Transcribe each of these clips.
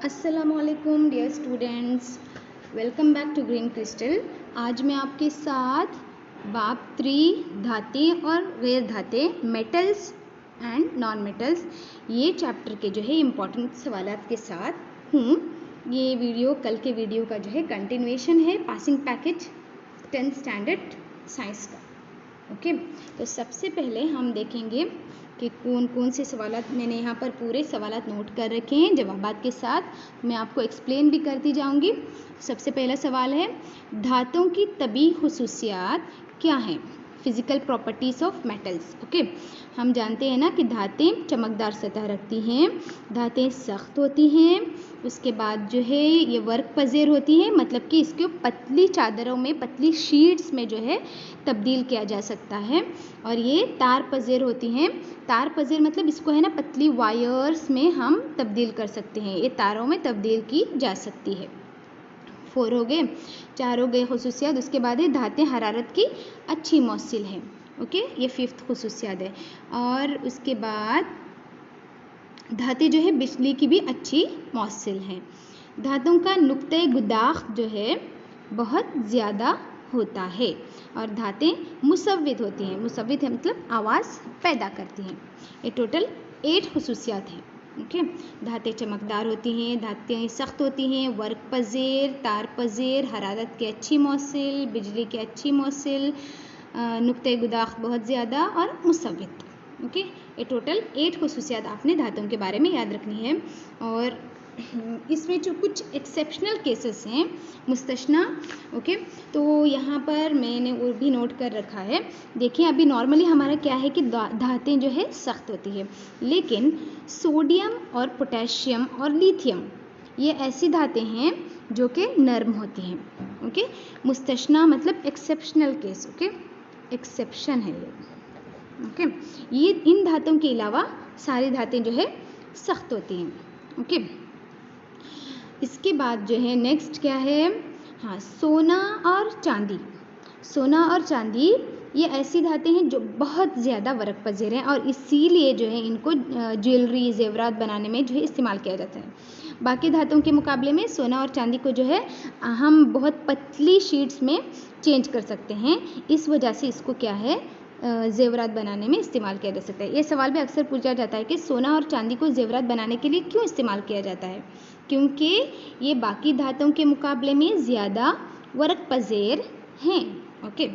अस्सलामुअलैकुम dear students, welcome back to Green Crystal. आज मैं आपके साथ बाब 3 धाते और गैर धाते, मेटल्स एंड नॉन मेटल्स, ये चैप्टर के जो है इम्पॉर्टेंट सवालात के साथ हूँ। ये वीडियो कल के वीडियो का जो है कंटिन्यूएशन है, passing package 10th standard science का। ओके, तो सबसे पहले हम देखेंगे कि कौन कौन से सवालात, मैंने यहाँ पर पूरे सवालात नोट कर रखे हैं जवाबात के साथ, मैं आपको एक्सप्लेन भी करती जाऊँगी। सबसे पहला सवाल है, धातुओं की तबी खुसूसियात क्या हैं? Physical properties of metals. Okay, हम जानते हैं ना कि धातें चमकदार सतह रखती हैं, धातें सख्त होती हैं, उसके बाद जो है ये वर्क पजेर होती हैं, मतलब कि इसको पतली चादरों में, पतली शीट्स में जो है तब्दील किया जा सकता है। और ये तार पजेर होती हैं। तार पजेर मतलब इसको है ना पतली वायर्स में हम तब्दील कर सकते हैं, ये तारों में तब्दील की जा सकती है। 4 हो गए, 4 हो गए खुसूसियात। उसके बाद है धातें हरारत की अच्छी मौसिल हैं। ओके, ये 5th खुसूसियात है। और उसके बाद धातें जो है बिजली की भी अच्छी मौसिल हैं। धातुओं का नुक्ते गुदाख जो है बहुत ज़्यादा होता है और धातें मुसव्वित होती हैं। मुसव्वित है मतलब आवाज़ पैदा करती हैं। ये टोटल 8 खुसूसियात हैं। ओके, धातें चमकदार होती हैं, धातें सख्त होती हैं, वर्क पजेर, तार पजेर, हरारत की अच्छी मौसिल, बिजली की अच्छी मौसिल, नुक्ते गुदाख बहुत ज़्यादा और मुसव्वित। ओके, ये टोटल 8 खुसूसियात आपने धातुओं के बारे में याद रखनी है। और इसमें जो कुछ एक्सेप्शनल केसेस हैं, मुस्तस्ना, ओके, तो यहाँ पर मैंने वो भी नोट कर रखा है। देखिए, अभी नॉर्मली हमारा क्या है कि धातें जो है सख्त होती है, लेकिन सोडियम और पोटेशियम और लिथियम ये ऐसी धातें हैं जो कि नर्म होती हैं। ओके, मुस्तस्ना मतलब एक्सेप्शनल केस। ओके, एक्सेप्शन है ये। ओके, ये इन धातुओं के अलावा सारी धातें जो है सख्त होती हैं। ओके, इसके बाद जो है नेक्स्ट क्या है, हाँ, सोना और चांदी। सोना और चांदी ये ऐसी धातें हैं जो बहुत ज़्यादा वर्क पजेर हैं और इसीलिए जो है इनको ज्वेलरी, जेवरात बनाने में जो है इस्तेमाल किया जाता है। बाकी धातुओं के मुकाबले में सोना और चांदी को जो है हम बहुत पतली शीट्स में चेंज कर सकते हैं, इस वजह से इसको क्या है जेवरात बनाने में इस्तेमाल किया जा सकता है। ये सवाल भी अक्सर पूछा जाता है कि सोना और चांदी को जेवरात बनाने के लिए क्यों इस्तेमाल किया जाता है? क्योंकि ये बाकी धातुओं के मुकाबले में ज़्यादा वर्क पजेर हैं। ओके,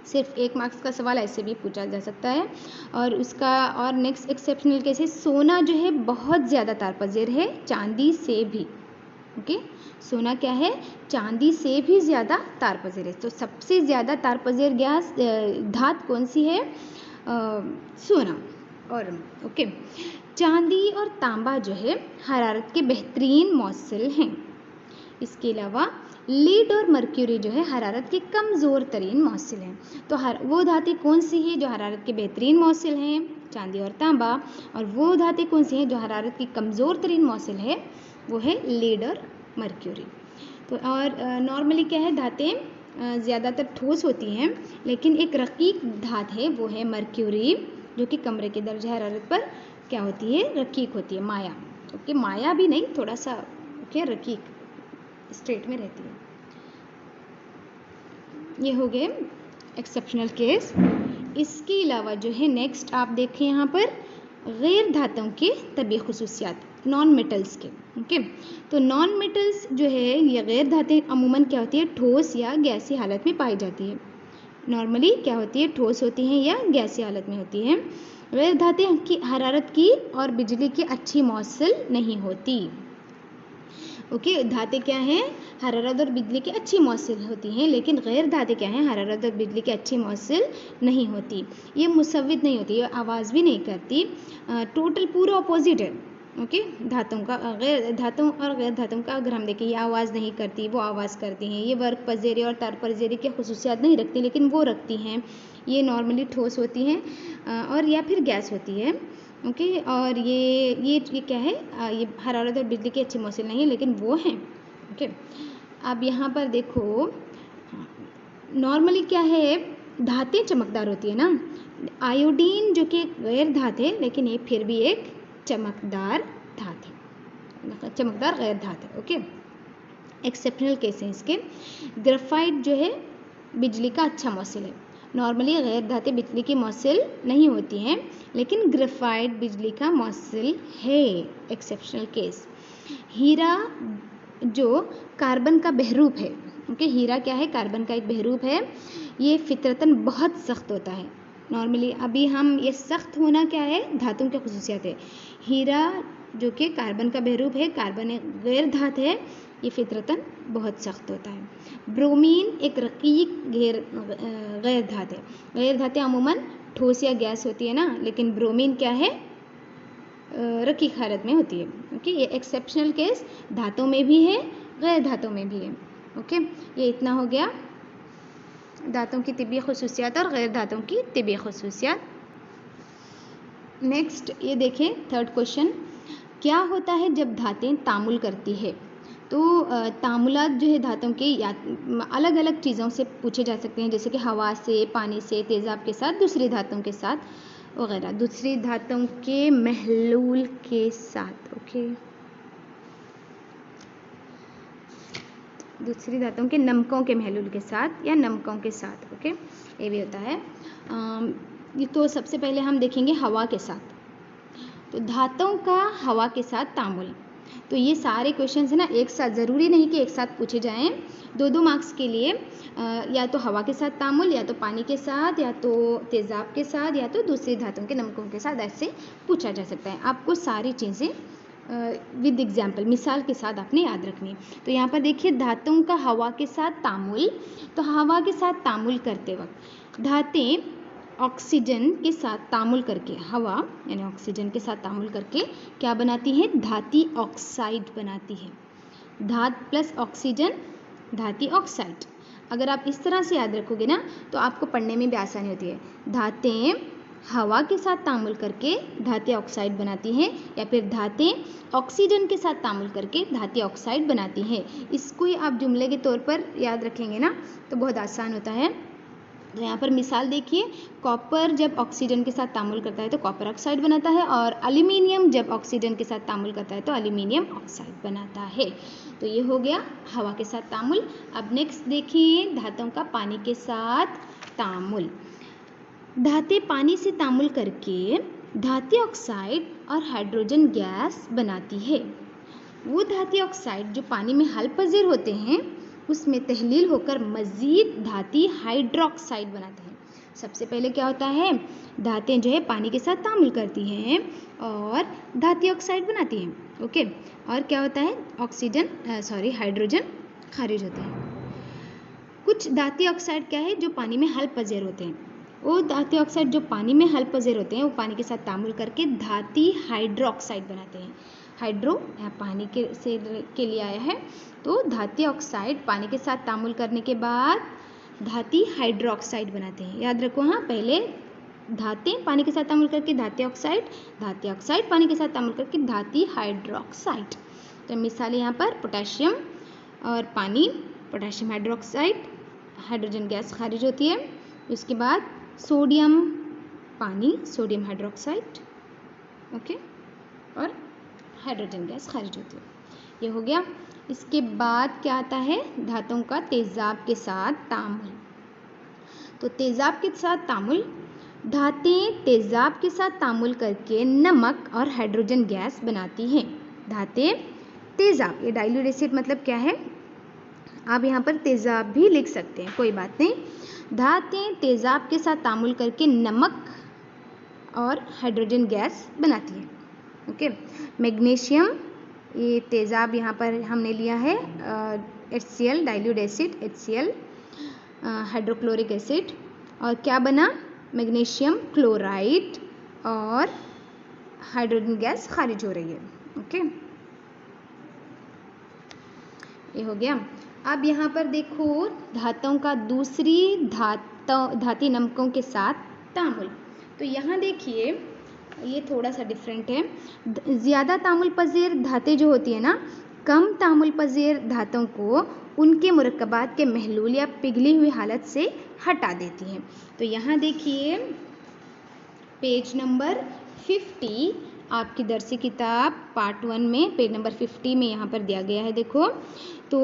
सिर्फ 1 मार्क्स का सवाल ऐसे भी पूछा जा सकता है। और उसका और नेक्स्ट एक्सेप्शनल केस है, सोना जो है बहुत ज़्यादा तार पजेर है चांदी से भी। ओके, सोना क्या है, चांदी से भी ज़्यादा तार पजेर है। तो सबसे ज़्यादा तार पजेर गैस धात कौन सी है? सोना। और ओके, चांदी और तांबा जो है हरारत के बेहतरीन मौसिल हैं। इसके अलावा लीड और मर्क्यूरी जो है हरारत के कमज़ोर तरीन मौसिल हैं। तो वो धातें कौन सी है जो हरारत के बेहतरीन मौसिल हैं? चांदी और तांबा। और वो धातें कौन सी हैं जो हरारत की कमज़ोर तरीन मौसिल है? वो है लीड और मर्क्यूरी। तो और नॉर्मली क्या है, धातें ज़्यादातर ठोस होती हैं, लेकिन एक रकीक धात है वो है मर्क्यूरी, जो कि कमरे के दर्जा हरारत पर क्या होती है, रकीक होती है, माया। ओके, माया भी नहीं, थोड़ा सा ओके रकीक स्टेट में रहती है। ये हो गए एक्सेप्शनल केस। इसके अलावा जो है नेक्स्ट आप देखें यहाँ पर गैर धातुओं के तबी खुसूसियात, नॉन मेटल्स के। ओके, तो नॉन मेटल्स जो है ये गैर धातें अमूमन क्या होती है, ठोस या गैसी हालत में पाई जाती है। नॉर्मली क्या होती है, ठोस होती हैं या गैसी हालत में होती हैं। गैर धातें की हरारत की और बिजली की अच्छी मौसिल नहीं होती। ओके, धातें क्या हैं, हरारत और बिजली की अच्छी मौसिल होती हैं, लेकिन गैर धातें क्या हैं, हरारत और बिजली की अच्छी मौसिल नहीं होती। ये मुसव्वित नहीं होती, ये आवाज़ भी नहीं करती, टोटल पूरा अपोजिट है। ओके, धातुओं का गैर धातुओं और गैर धातुओं का अगर हम देखें, ये आवाज़ नहीं करती, वो आवाज़ करती हैं। ये वर्क पजेरी और तार पजेरी की खुसूसियात नहीं रखती, लेकिन वो रखती हैं। ये नॉर्मली ठोस होती हैं और या फिर गैस होती है। ओके, और ये क्या है, ये हरारत और बिजली की अच्छी मौसिल नहीं है, लेकिन वो हैं। ओके, अब यहाँ पर देखो, नॉर्मली क्या है, धातें चमकदार होती है ना। आयोडीन जो कि गैर धात है, लेकिन ये फिर भी एक चमकदार धात है। चमकदार गैर धात है। ओके, एक्सेप्शनल केस हैं इसके। ग्रेफाइट जो है बिजली का अच्छा मौसिल है। नॉर्मली गैर धातें बिजली की मौसिल नहीं होती हैं, लेकिन ग्रेफाइट बिजली का मौसिल है। Exceptional case. हीरा जो कार्बन का बहरूप है। ओके, हीरा क्या है? कार्बन का एक बहरूप है। ये फितरतन बहुत सख्त होता है। नॉर्मली अभी हम ये सख्त होना क्या है? धातुओं की खुसूसियत है। हीरा जो कि कार्बन का बहरूप है, कार्बन एक गैर धात है, ये फितरतन बहुत सख्त होता है। ब्रोमीन एक रकीक गैर धात है। गैर धातें अमूमन ठोस या गैस होती है ना, लेकिन ब्रोमीन क्या है? रकीक हालत में होती है। ओके, ये एक्सेप्शनल केस धातों में भी है, गैर धातों में भी है। ओके, ये इतना हो गया धातों की तिबी खुसूसियात और गैर धातों की तिबी खुसूसियात। नेक्स्ट ये देखें, थर्ड क्वेश्चन, क्या होता है जब धातें तामुल करती है? तो तामुलात जो है धातों के या अलग अलग चीज़ों से पूछे जा सकते हैं, जैसे कि हवा से, पानी से, तेज़ाब के साथ, दूसरी धातों के साथ वगैरह, दूसरी धातों के महलूल के साथ। ओके, दूसरी धातों के नमकों के महलूल के साथ या नमकों के साथ। ओके, ये भी होता है। तो सबसे पहले हम देखेंगे हवा के साथ। तो धातों का हवा के साथ तामुल, तो ये सारे क्वेश्चंस है ना एक साथ, ज़रूरी नहीं कि एक साथ पूछे जाएं। 2-2 मार्क्स के लिए या तो हवा के साथ तामुल, या तो पानी के साथ, या तो तेज़ाब के साथ, या तो दूसरी धातुओं के नमकों के साथ, ऐसे पूछा जा सकता है। आपको सारी चीज़ें विद एग्जाम्पल, मिसाल के साथ आपने याद रखनी। तो यहाँ पर देखिए धातुओं का हवा के साथ तामुल। तो हवा के साथ तामुल करते वक्त धातें ऑक्सीजन के साथ तामुल करके, हवा यानी ऑक्सीजन के साथ तामुल करके क्या बनाती है? धाती ऑक्साइड बनाती है। धात प्लस ऑक्सीजन धाती ऑक्साइड। अगर आप इस तरह से याद रखोगे ना तो आपको पढ़ने में भी आसानी होती है। धातें हवा के साथ तामुल करके धाती ऑक्साइड बनाती हैं, या फिर धातें ऑक्सीजन के साथ तामुल करके धाती ऑक्साइड बनाती हैं। इसको ही आप जुमले के तौर पर याद रखेंगे ना तो बहुत आसान होता है। तो यहाँ पर मिसाल देखिए, कॉपर जब ऑक्सीजन के साथ तामुल करता है तो कॉपर ऑक्साइड बनाता है, और एल्यूमिनियम जब ऑक्सीजन के साथ तामुल करता है तो एल्यूमिनियम ऑक्साइड बनाता है। तो ये हो गया हवा के साथ तामुल। अब नेक्स्ट देखिए धातुओं का पानी के साथ तामुल। धातें पानी से तामुल करके धाती ऑक्साइड और हाइड्रोजन गैस बनाती है। वो धाती ऑक्साइड जो पानी में हल पजीर होते हैं उसमें तहलील होकर मज़ीद धाती हाइड्रोक्साइड बनाते हैं। सबसे पहले क्या होता है? धातें जो है पानी के साथ तामुल करती हैं और धाती ऑक्साइड बनाती हैं। ओके, और क्या होता है? हाइड्रोजन खारिज होते हैं। कुछ धाती ऑक्साइड क्या है? जो पानी में हल पजीर होते हैं। वो धाती ऑक्साइड जो पानी में हल पजीर होते हैं वो पानी के साथ तामुल करके धाती हाइड्रोक्साइड बनाते हैं। हाइड्रो यहाँ पानी के लिए आया है, तो धाती ऑक्साइड पानी के साथ तामुल करने के बाद धाती हाइड्रोक्साइड बनाते हैं। याद रखो, हाँ, पहले धातें पानी के साथ तामुल करके धाती ऑक्साइड पानी के साथ तामुल करके धाती हाइड्रोक्साइड। तो मिसाल यहाँ पर पोटेशियम और पानी, पोटेशियम हाइड्रोक्साइड, हाइड्रोजन गैस खारिज होती है। उसके बाद सोडियम पानी, सोडियम हाइड्रोक्साइड, ओके, और हाइड्रोजन गैस खारिज होती है। ये हो गया। इसके बाद क्या आता है? धातुओं का तेज़ाब के साथ तामुल। तो तेज़ाब के साथ तामुल, धातें तेज़ाब के साथ तामुल करके नमक और हाइड्रोजन गैस बनाती हैं। धातें तेज़ाब, ये डाइल्यूट एसिड मतलब क्या है? आप यहाँ पर तेज़ाब भी लिख सकते हैं, कोई बात नहीं। धातें तेज़ाब के साथ तामुल करके नमक और हाइड्रोजन गैस बनाती है। ओके, मैग्नीशियम, ये तेज़ाब यहाँ पर हमने लिया है HCl, dilute acid HCl, hydrochloric acid, और क्या बना? मैग्नीशियम क्लोराइड, और हाइड्रोजन गैस खारिज हो रही है। ओके, ये हो गया। अब यहाँ पर देखो धातुओं का दूसरी धाती नमकों के साथ तामुल। तो यहाँ देखिए ये थोड़ा सा डिफरेंट है। ज़्यादा तामुल पजीर धातें जो होती है ना, कम तामुल पजीर धातों को उनके मुरक्कबात के महलूल या पिघली हुई हालत से हटा देती हैं। तो यहाँ देखिए पेज नंबर 50 आपकी दरसी किताब पार्ट 1 में पेज नंबर 50 में यहाँ पर दिया गया है। देखो तो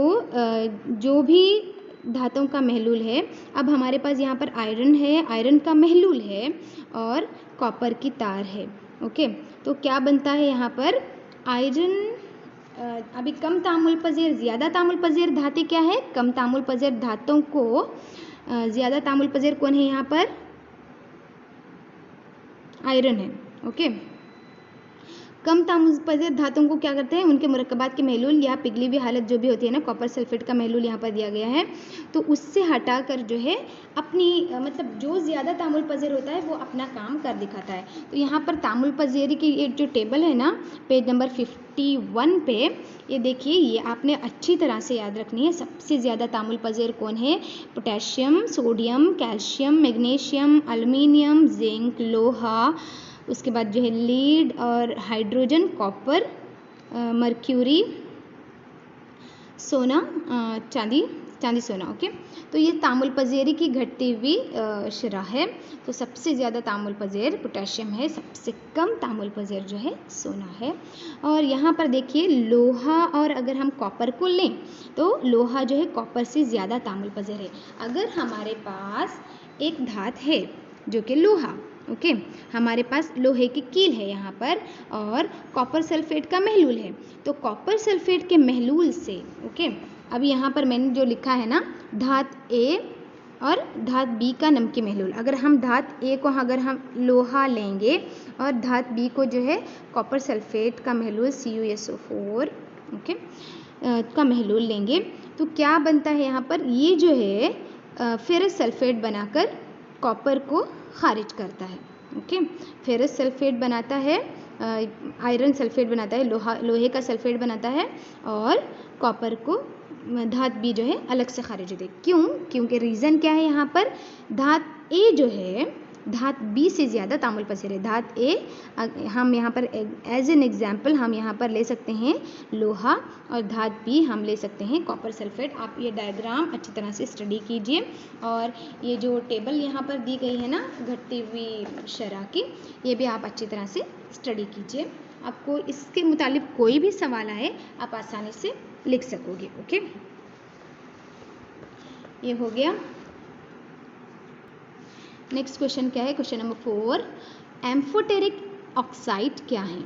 जो भी धातुओं का महलूल है, अब हमारे पास यहाँ पर आयरन है, आयरन का महलूल है और कॉपर की तार है। ओके, तो क्या बनता है यहाँ पर आयरन अभी कम तामुल पजेर ज़्यादा तामुल पजेर धातु क्या है, कम तामुल पजेर धातुओं को ज़्यादा तामुल पजेर कौन है यहाँ पर, आयरन है। ओके, कम तामुल पजेर धातुओं को क्या करते हैं, उनके मुरक्कबात के महलूल या पिघली हुई हालत जो भी होती है ना, कॉपर सल्फेट का महलूल यहाँ पर दिया गया है, तो उससे हटाकर जो है अपनी मतलब जो ज़्यादा तामुल पजेर होता है वो अपना काम कर दिखाता है। तो यहाँ पर तामुल पजेरी की ये जो टेबल है ना पेज नंबर 51 पे, ये देखिए, ये आपने अच्छी तरह से याद रखनी है। सबसे ज़्यादा तामुल पजेर कौन है, potassium, sodium, calcium, magnesium, aluminium, zinc, लोहा, उसके बाद जो है लीड और हाइड्रोजन, कॉपर, मर्क्यूरी, सोना, चांदी सोना। ओके, तो ये तामुल पजेरी की घटती हुई शरह है। तो सबसे ज़्यादा तामुल पजेर पोटेशियम है, सबसे कम तामुल पजेर जो है सोना है। और यहाँ पर देखिए लोहा और अगर हम कॉपर को लें तो लोहा जो है कॉपर से ज़्यादा तामुल पजेर है। अगर हमारे पास एक धातु है जो कि लोहा, ओके, हमारे पास लोहे की कील है यहाँ पर और कॉपर सल्फेट का महलूल है, तो कॉपर सल्फेट के महलूल से, ओके, अब यहाँ पर मैंने जो लिखा है ना धातु ए और धातु बी का नमकी महलूल, अगर हम धातु ए को अगर हम लोहा लेंगे और धातु बी को जो है कॉपर सल्फेट का महलूल CuSO4, ओके, का महलूल लेंगे, तो क्या बनता है यहाँ पर, ये जो है फेरस सल्फेट बनाकर कॉपर को खारिज करता है। ओके, फेरस सल्फेट बनाता है, आयरन सल्फेट बनाता है, लोहे का सल्फेट बनाता है और कॉपर को धातु बी जो है अलग से खारिज होती है। क्यों, क्योंकि रीज़न क्या है यहाँ पर, धातु ए जो है धातु बी से ज़्यादा तामुल पजेर है। धातु ए हम यहाँ पर एज एन एग्जाम्पल हम यहाँ पर ले सकते हैं लोहा और धातु बी हम ले सकते हैं कॉपर सल्फेट। आप ये डायग्राम अच्छी तरह से स्टडी कीजिए और ये जो टेबल यहाँ पर दी गई है ना घटती हुई शरह की, ये भी आप अच्छी तरह से स्टडी कीजिए। आपको इसके मुतालिक कोई भी सवाल आए आप आसानी से लिख सकोगे। ओके, ये हो गया। नेक्स्ट क्वेश्चन क्या है, क्वेश्चन नंबर 4, एम्फोटेरिक ऑक्साइड क्या है।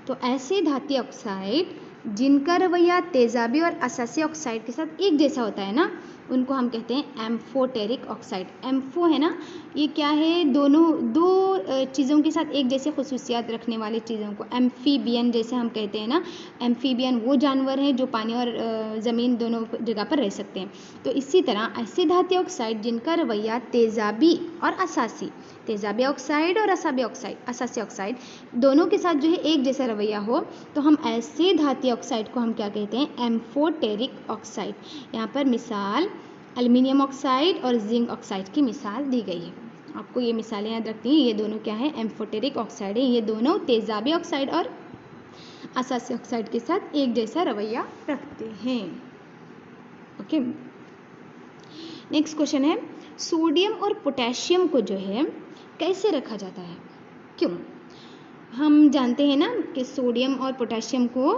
तो ऐसे धात्विक ऑक्साइड जिनका रवैया तेजाबी और असासी ऑक्साइड के साथ एक जैसा होता है ना, उनको हम कहते हैं एम्फोटेरिक ऑक्साइड। एम्फो है ना, ये क्या है, दो चीज़ों के साथ एक जैसे खुसूसियात रखने वाली चीज़ों को एम्फीबियन जैसे हम कहते हैं ना। एम्फीबियन वो जानवर हैं जो पानी और ज़मीन दोनों जगह पर रह सकते हैं। तो इसी तरह ऐसे धात्विक ऑक्साइड जिनका रवैया तेजाबी और असासी, तेजाबी ऑक्साइड और असासी ऑक्साइड दोनों के साथ जो है एक जैसा रवैया हो, तो हम ऐसे धात्विक ऑक्साइड को हम क्या कहते हैं, एम्फोटेरिक ऑक्साइड। यहाँ पर मिसाल एल्युमिनियम ऑक्साइड और जिंक ऑक्साइड की मिसाल दी गई है। आपको ये मिसालें याद रखनी है। ये दोनों क्या है, एम्फोटेरिक ऑक्साइड है। ये दोनों तेजाबी ऑक्साइड और असासी ऑक्साइड के साथ एक जैसा रवैया रखते हैं। ओके, नेक्स्ट क्वेश्चन है, सोडियम और पोटेशियम को जो है कैसे रखा जाता है, क्यों। हम जानते हैं ना कि सोडियम और पोटेशियम को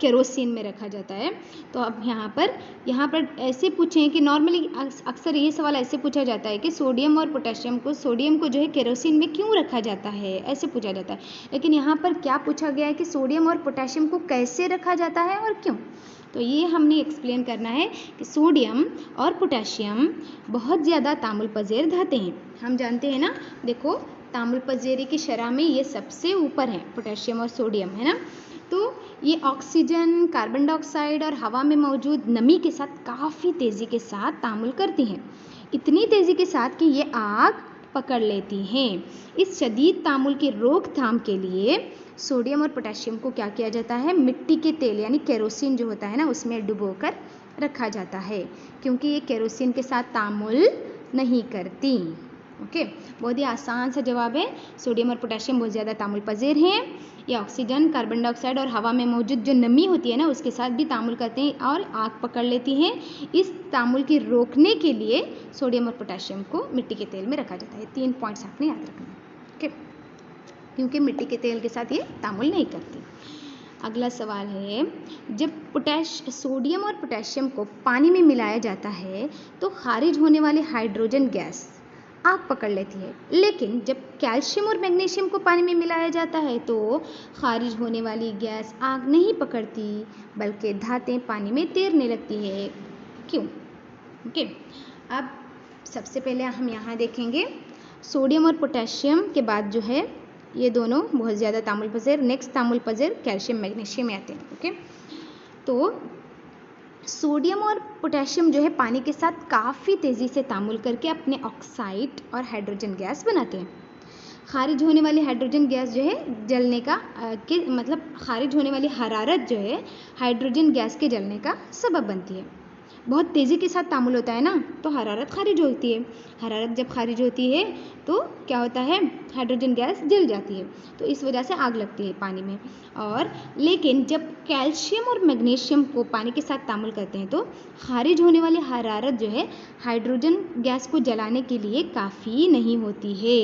केरोसिन में रखा जाता है। तो अब यहाँ पर ऐसे पूछें कि नॉर्मली अक्सर ये सवाल ऐसे पूछा जाता है कि सोडियम और पोटेशियम को, सोडियम को जो है केरोसिन में क्यों रखा जाता है, ऐसे पूछा जाता है। लेकिन यहाँ पर क्या पूछा गया है कि सोडियम और पोटेशियम को कैसे रखा जाता है और क्यों। तो ये हमने एक्सप्लेन करना है कि सोडियम और पोटेशियम बहुत ज़्यादा तामुल पजेर धातु हैं। हम जानते हैं ना, देखो तामुल पजेरी की शरह में ये सबसे ऊपर है, पोटेशियम और सोडियम, है ना। तो ये ऑक्सीजन, कार्बन डाइऑक्साइड और हवा में मौजूद नमी के साथ काफ़ी तेज़ी के साथ तामुल करती हैं, इतनी तेज़ी के साथ कि ये आग पकड़ लेती हैं। इस शदीद तामुल की रोकथाम के लिए सोडियम और पोटेशियम को क्या किया जाता है, मिट्टी के तेल यानी केरोसिन जो होता है ना उसमें डुबोकर रखा जाता है, क्योंकि ये केरोसिन के साथ तामुल नहीं करती। ओके, बहुत ही आसान सा जवाब है। सोडियम और पोटेशियम बहुत ज़्यादा तामुल पजेर हैं। ये ऑक्सीजन, कार्बन डाइऑक्साइड और हवा में मौजूद जो नमी होती है ना उसके साथ भी तामुल करते हैं और आग पकड़ लेती हैं। इस तामुल की रोकने के लिए सोडियम और पोटेशियम को मिट्टी के तेल में रखा जाता है। 3 पॉइंट्स आपने याद रखना है। ओके, क्योंकि मिट्टी के तेल के साथ ये तामुल नहीं करती। अगला सवाल है, जब सोडियम और पोटेशियम को पानी में मिलाया जाता है तो खारिज होने वाली हाइड्रोजन गैस आग पकड़ लेती है, लेकिन जब कैल्शियम और मैग्नीशियम को पानी में मिलाया जाता है तो खारिज होने वाली गैस आग नहीं पकड़ती बल्कि धातें पानी में तैरने लगती है। क्यों? ओके, अब सबसे पहले हम यहाँ देखेंगे सोडियम और पोटेशियम के बाद जो है ये दोनों बहुत ज़्यादा तामुल पज़ेर, नेक्स्ट तामुल पज़ेर कैल्शियम मैग्नीशियम आते हैं। ओके, तो सोडियम और पोटेशियम जो है पानी के साथ काफ़ी तेज़ी से तामुल करके अपने ऑक्साइड और हाइड्रोजन गैस बनाते हैं। खारिज होने वाली हाइड्रोजन गैस जो है जलने का मतलब खारिज होने वाली हरारत जो है हाइड्रोजन गैस के जलने का सबब बनती है। बहुत तेज़ी के साथ तामुल होता है ना, तो हरारत खारिज होती है। हरारत जब खारिज होती है तो क्या होता है, हाइड्रोजन गैस जल जाती है, तो इस वजह से आग लगती है पानी में। और लेकिन जब कैल्शियम और मैग्नीशियम को पानी के साथ तामुल करते हैं तो खारिज होने वाली हरारत जो है हाइड्रोजन गैस को जलाने के लिए काफ़ी नहीं होती है।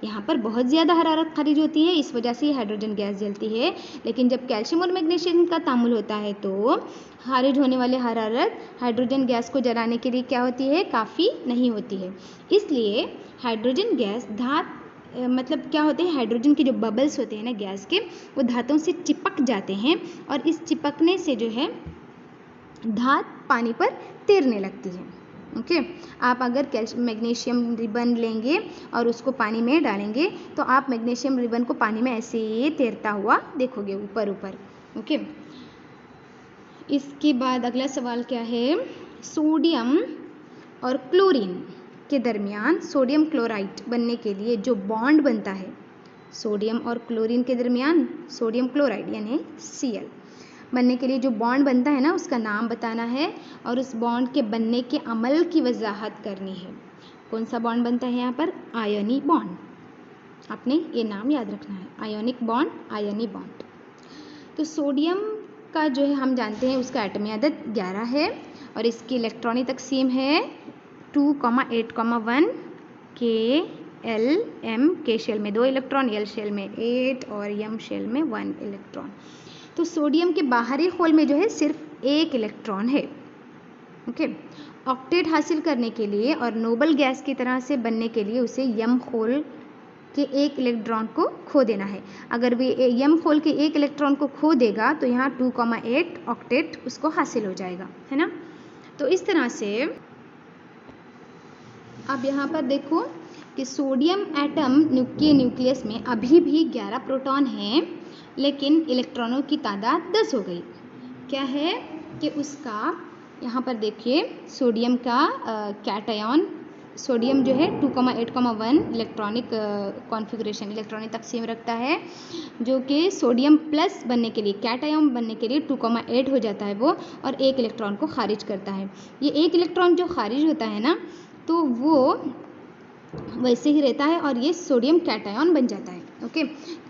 यहाँ पर बहुत ज़्यादा हरारत खारिज होती है, इस वजह से हाइड्रोजन गैस जलती है। लेकिन जब कैल्शियम और मैग्नीशियम का तामुल होता है तो खारिज होने वाली हरारत हाइड्रोजन गैस को जलाने के लिए क्या होती है, काफ़ी नहीं होती है। इसलिए हाइड्रोजन गैस मतलब क्या होते हैं, हाइड्रोजन के जो बबल्स होते हैं ना गैस के, वो धातों से चिपक जाते हैं और इस चिपकने से जो है धात पानी पर तैरने लगती है। ओके, आप अगर मैग्नीशियम रिबन लेंगे और उसको पानी में डालेंगे तो आप मैग्नीशियम रिबन को पानी में ऐसे ही तैरता हुआ देखोगे ऊपर ऊपर। ओके, इसके बाद अगला सवाल क्या है, सोडियम और क्लोरीन के दरमियान सोडियम क्लोराइड बनने के लिए जो बॉन्ड बनता है, सोडियम और क्लोरीन के दरमियान सोडियम क्लोराइड यानी Cl बनने के लिए जो बॉन्ड बनता है ना, उसका नाम बताना है और उस बॉन्ड के बनने के अमल की वजाहत करनी है। कौन सा बॉन्ड बनता है यहाँ पर, आयनी बॉन्ड। आपने ये नाम याद रखना है, आयोनिक बॉन्ड, आयनी बॉन्ड। तो सोडियम का जो है हम जानते हैं उसका एटमी अदद 11 है और इसकी इलेक्ट्रॉनिक तकसीम है 2,8,1 के एल एम, के शेल में 2 इलेक्ट्रॉन, एल शेल में 8 और एम शेल में 1 इलेक्ट्रॉन। तो सोडियम के बाहरी खोल में जो है सिर्फ 1 इलेक्ट्रॉन है। ओके, ऑक्टेट हासिल करने के लिए और नोबल गैस की तरह से बनने के लिए उसे यम खोल के 1 इलेक्ट्रॉन को खो देना है। अगर वे यम खोल के 1 इलेक्ट्रॉन को खो देगा तो यहाँ 2,8 ऑक्टेट उसको हासिल हो जाएगा, है ना। तो इस तरह से अब यहाँ पर देखो कि सोडियम एटम के न्यूक्लियस में अभी भी 11 प्रोटॉन हैं, लेकिन इलेक्ट्रॉनों की तादाद 10 हो गई। क्या है कि उसका यहाँ पर देखिए सोडियम का कैटायन, सोडियम जो है 2,8,1 इलेक्ट्रॉनिक कॉन्फ़िगरेशन, इलेक्ट्रॉनिक तकसीम रखता है, जो कि सोडियम प्लस बनने के लिए, कैटायन बनने के लिए 2,8 हो जाता है वो, और 1 इलेक्ट्रॉन को खारिज करता है। ये 1 इलेक्ट्रॉन जो खारिज होता है ना, तो वो वैसे ही रहता है और ये सोडियम कैटायन बन जाता है। ओके,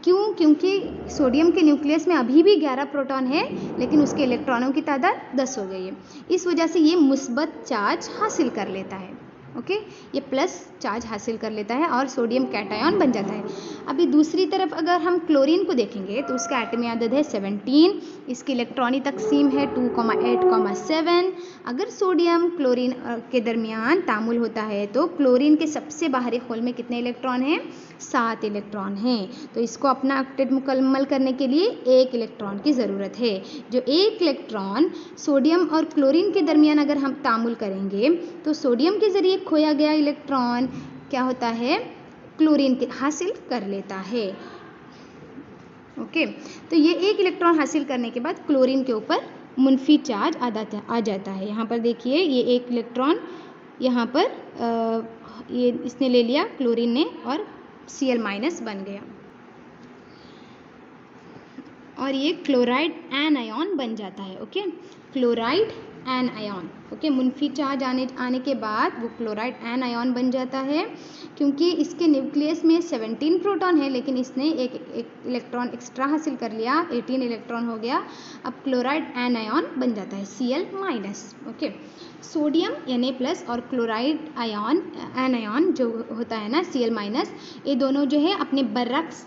क्यों? क्योंकि सोडियम के न्यूक्लियस में अभी भी 11 प्रोटॉन है, लेकिन उसके इलेक्ट्रॉनों की तादाद 10 हो गई है। इस वजह से ये मुस्बत चार्ज हासिल कर लेता है। ओके, ये प्लस चार्ज हासिल कर लेता है और सोडियम कैटायन बन जाता है। अभी दूसरी तरफ अगर हम क्लोरीन को देखेंगे तो उसका एटमी अदद है 17, इसकी इलेक्ट्रॉनिक तकसीम है 2,8,7। अगर सोडियम क्लोरीन के दरमियान तामुल होता है तो क्लोरीन के सबसे बाहरी खोल में कितने इलेक्ट्रॉन हैं? 7 इलेक्ट्रॉन हैं। तो इसको अपना ऑक्टेट मुकम्मल करने के लिए 1 इलेक्ट्रॉन की ज़रूरत है। जो 1 इलेक्ट्रॉन सोडियम और क्लोरीन के दरमियान अगर हम तामुल करेंगे तो सोडियम के ज़रिए खोया गया इलेक्ट्रॉन क्या होता है? क्लोरीन के हासिल कर लेता है। ओके, तो ये 1 इलेक्ट्रॉन हासिल करने के बाद क्लोरीन के ऊपर मुनफी चार्ज आ जाता है। यहाँ पर देखिए ये 1 इलेक्ट्रॉन यहाँ पर ये इसने ले लिया क्लोरीन ने और Cl- बन गया और ये क्लोराइड एनायन बन जाता है। Okay, chloride anion. ओके, मुनफी चार्ज आने के बाद वो क्लोराइड एनायन बन जाता है, क्योंकि इसके न्यूक्लियस में 17 प्रोटॉन है, लेकिन इसने एक इलेक्ट्रॉन एक्स्ट्रा हासिल कर लिया, 18 इलेक्ट्रॉन हो गया। अब क्लोराइड एनायन बन जाता है Cl-। ओके, सोडियम Na+ और क्लोराइड एनायन जो होता है ना Cl-, ये दोनों जो है अपने बरक्स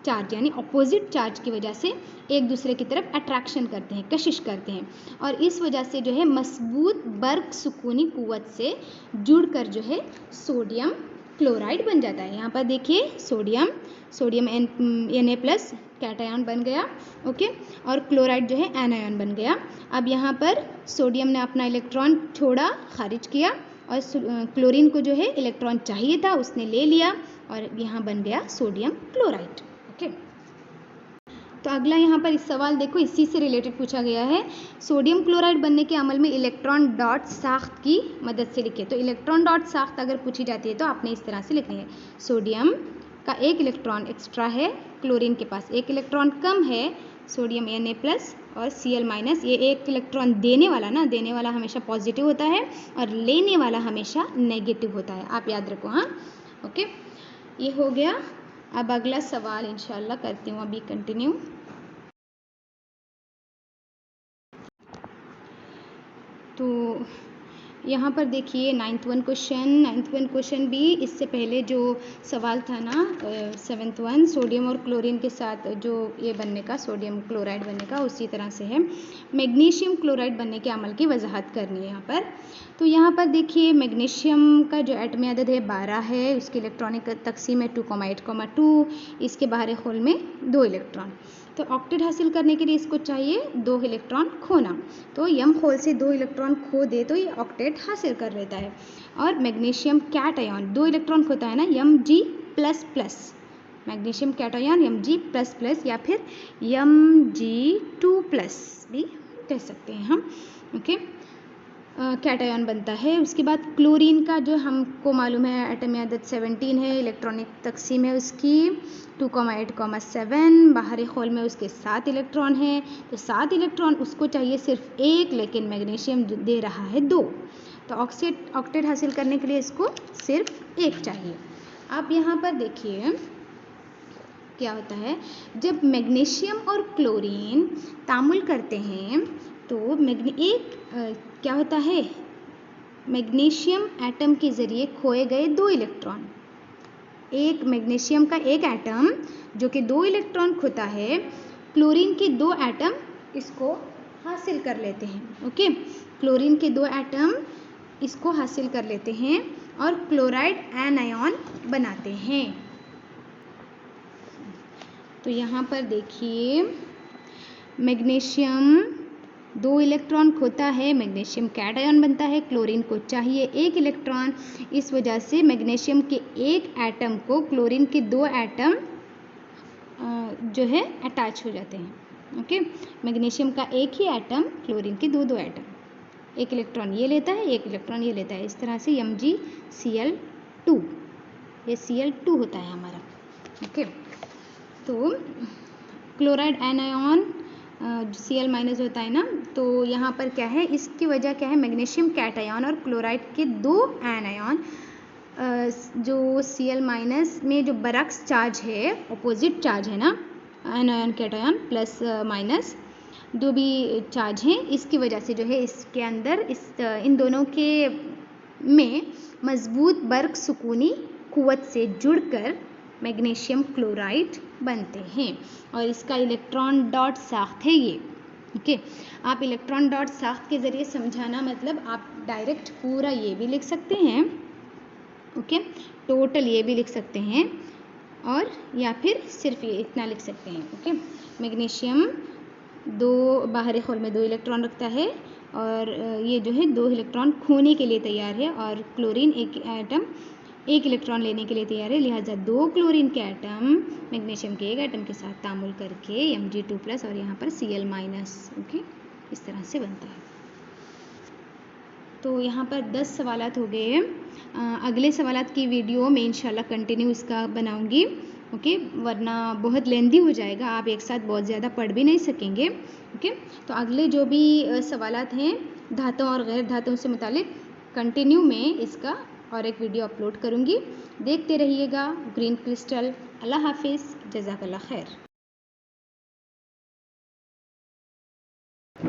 चार्ज यानी अपोजिट चार्ज की वजह से एक दूसरे की तरफ अट्रैक्शन करते हैं, कशिश करते हैं, और इस वजह से जो है मजबूत बर्क सुकूनी कुव्वत से जुड़कर जो है सोडियम क्लोराइड बन जाता है। यहाँ पर देखिए सोडियम Na+ कैटायन बन गया, ओके, और क्लोराइड जो है एनायन बन गया। अब यहाँ पर सोडियम ने अपना इलेक्ट्रॉन छोड़ा, खारिज किया, और क्लोरीन को जो है इलेक्ट्रॉन चाहिए था, उसने ले लिया, और यहाँ बन गया सोडियम क्लोराइड, ओके। तो अगला यहाँ पर इस सवाल देखो, इसी से रिलेटेड पूछा गया है। सोडियम क्लोराइड बनने के अमल में इलेक्ट्रॉन डॉट साख्त की मदद से लिखे। तो इलेक्ट्रॉन डॉट साख्त अगर पूछी जाती है तो आपने इस तरह से लिखनी है, सोडियम का एक इलेक्ट्रॉन एक्स्ट्रा है, क्लोरीन के पास एक इलेक्ट्रॉन कम है, सोडियम Na+ और Cl-, ये एक इलेक्ट्रॉन देने वाला हमेशा पॉजिटिव होता है और लेने वाला हमेशा नेगेटिव होता है, आप याद रखो, हाँ, ओके। ये हो गया। अब अगला सवाल इंशाल्लाह करती हूँ अभी कंटिन्यू। तो यहाँ पर देखिए 9th वन क्वेश्चन भी इससे पहले जो सवाल था ना 7th वन, सोडियम और क्लोरीन के साथ जो ये बनने का, सोडियम क्लोराइड बनने का, उसी तरह से है। मैग्नीशियम क्लोराइड बनने के अमल की वजाहत करनी है यहाँ पर। तो यहाँ पर देखिए मैग्नीशियम का जो एटमी अदद है 12 है, उसकी इलेक्ट्रॉनिक तकसीम है 2,8,2, इसके बाहरी खोल में 2 इलेक्ट्रॉन। तो ऑक्टेट हासिल करने के लिए इसको चाहिए 2 इलेक्ट्रॉन खोना, तो यम खोल से 2 इलेक्ट्रॉन खो दे तो ये ऑक्टेट हासिल कर लेता है। और मैग्नीशियम कैटायन 2 इलेक्ट्रॉन खोता है ना, Mg++, मैग्नीशियम कैटायन Mg++ या फिर Mg2+ भी कह सकते हैं हम, ओके, कैटायन बनता है। उसके बाद क्लोरीन का जो हमको मालूम है एटमी अदद 17 है, इलेक्ट्रॉनिक तकसीम है उसकी 2,8,7, बाहरी खोल में उसके 7 इलेक्ट्रॉन हैं, तो 7 इलेक्ट्रॉन उसको चाहिए सिर्फ 1, लेकिन मैग्नीशियम दे रहा है 2, तो ऑक्टेट हासिल करने के लिए इसको सिर्फ 1 चाहिए। अब यहाँ पर देखिए क्या होता है, जब मैग्नीशियम और क्लोरीन तामुल करते हैं तो क्या होता है, मैग्नीशियम एटम के ज़रिए खोए गए 2 इलेक्ट्रॉन, एक मैग्नीशियम का एक एटम जो कि 2 इलेक्ट्रॉन खोता है, क्लोरीन के 2 एटम इसको हासिल कर लेते हैं, ओके, क्लोरीन के 2 एटम इसको हासिल कर लेते हैं और क्लोराइड एनायन बनाते हैं। तो यहाँ पर देखिए मैग्नीशियम 2 इलेक्ट्रॉन खोता है, मैग्नीशियम कैटायन बनता है, क्लोरीन को चाहिए 1 इलेक्ट्रॉन, इस वजह से मैग्नीशियम के एक एटम को क्लोरीन के 2 एटम जो है अटैच हो जाते हैं, ओके, मैग्नीशियम का एक ही एटम, क्लोरीन के 2 एटम, एक इलेक्ट्रॉन ये लेता है, एक इलेक्ट्रॉन ये लेता है, इस तरह से MgCl2, ये Cl2 होता है हमारा, ओके। तो क्लोराइड एनायन Cl- होता है ना, तो यहाँ पर क्या है, इसकी वजह क्या है, मैग्नीशियम कैटायन और क्लोराइड के 2 एनायन जो Cl- में जो बरक्स चार्ज है, अपोजिट चार्ज है ना, एनायन कैटायन प्लस माइनस 2 भी चार्ज हैं, इसकी वजह से जो है इसके अंदर इन दोनों के में मजबूत बर्क सुकूनी कुव्वत से जुड़कर मैग्नीशियम क्लोराइड बनते हैं, और इसका इलेक्ट्रॉन डॉट साख्त है ये, ओके। आप इलेक्ट्रॉन डॉट साख्त के ज़रिए समझाना, मतलब आप डायरेक्ट पूरा ये भी लिख सकते हैं, ओके, टोटल ये भी लिख सकते हैं, और या फिर सिर्फ ये इतना लिख सकते हैं, ओके। मैग्नीशियम 2 बाहरी खोल में 2 इलेक्ट्रॉन रखता है, और ये जो है 2 इलेक्ट्रॉन खोने के लिए तैयार है, और क्लोरीन एक इलेक्ट्रॉन लेने के लिए तैयार है, लिहाजा 2 क्लोरीन के एटम मैग्नीशियम के एक एटम के साथ तामुल करके Mg2+ और यहाँ पर Cl-, ओके, इस तरह से बनता है। तो यहाँ पर 10 सवालात हो गए। अगले सवालात की वीडियो में इंशाल्लाह कंटिन्यू इसका बनाऊंगी, ओके, वरना बहुत लेंदी हो जाएगा, आप एक साथ बहुत ज़्यादा पढ़ भी नहीं सकेंगे, ओके। तो अगले जो भी सवालात हैं धातुओं और गैर धातुओं से मुतालिक कंटिन्यू में इसका और एक वीडियो अपलोड करूँगी, देखते रहिएगा। ग्रीन क्रिस्टल, अल्लाह हाफिज़, जज़ाकल्लाह खैर।